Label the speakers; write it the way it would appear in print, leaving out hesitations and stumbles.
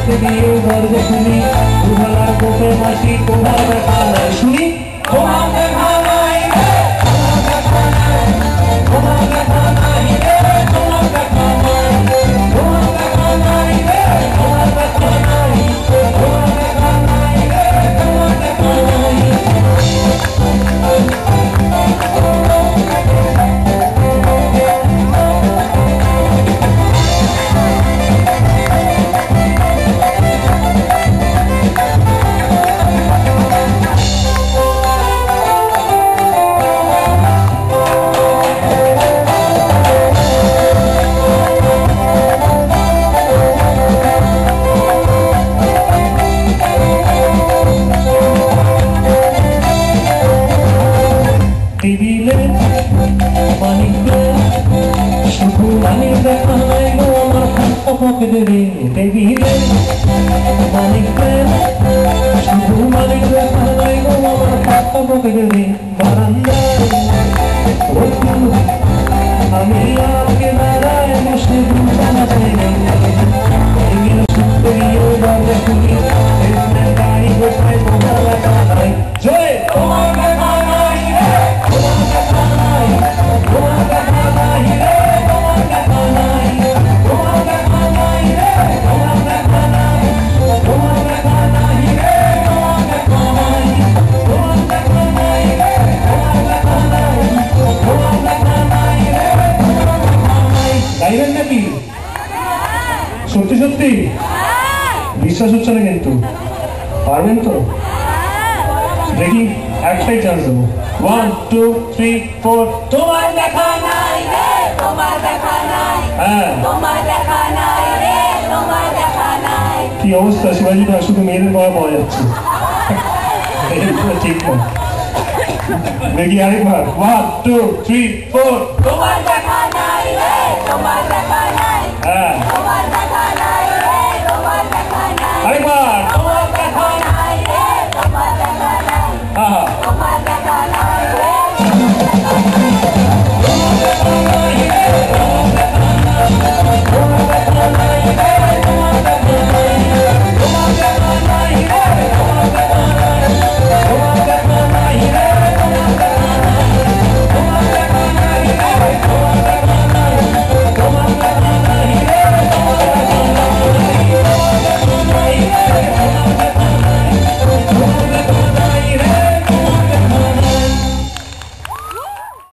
Speaker 1: করতে গিয়ে দরজা খুলি দুবেলার কোপে মাসি তোমার দেখা নাই শুনি তোমার দেখা নাই তোমার দেখা নাই তোমার দেখা নাই তোমার দেখা নাই তোমার দেখা নাই তোমার দেখা নাই তোমার দেখা নাই তোমার দেখা নাই টেবিলে পানিতে শুধু পানি দেখা নাই গো আমার হাত পকেটে রে টেবিলে পানিতে শুধু পানি দেখা নাই গো আমার হাত পকেটে রে বারান্দায় আমি আগে দাঁড়ায় বসে দুটানা চাই এগুলো শুনতে গিয়ে দরজা খুলি গাড়ি গোছায় তোমার দেখা নাই জয় তোমার দেখা নাই তোমার দেখা নাই তোমার দেখা নাই তোমার দেখা নাই তোমার দেখা নাই তোমার দেখা নাই তোমার দেখা নাই তোমার দেখা নাই তোমার দেখা নাই তোমার দেখা নাই তোমার দেখা নাই গাইবেন নাকি সত্যি সত্যি বিশ্বাস হচ্ছে না কিন্তু পারবেন তো দেখি একটাই চান্স দেবো 1 2 3 4 তোমার দেখা নাই রে তোমার দেখা নাই হ্যাঁ তোমার দেখা নাই রে তোমার দেখা নাই কি অবস্থা শিবাজি না শুধু মেয়েদের গলা পাওয়া যাচ্ছে ঠিক না দেখি আরেকবার 1 2 3 4 তোমার দেখা নাই রে তোমার দেখা নাই হ্যাঁ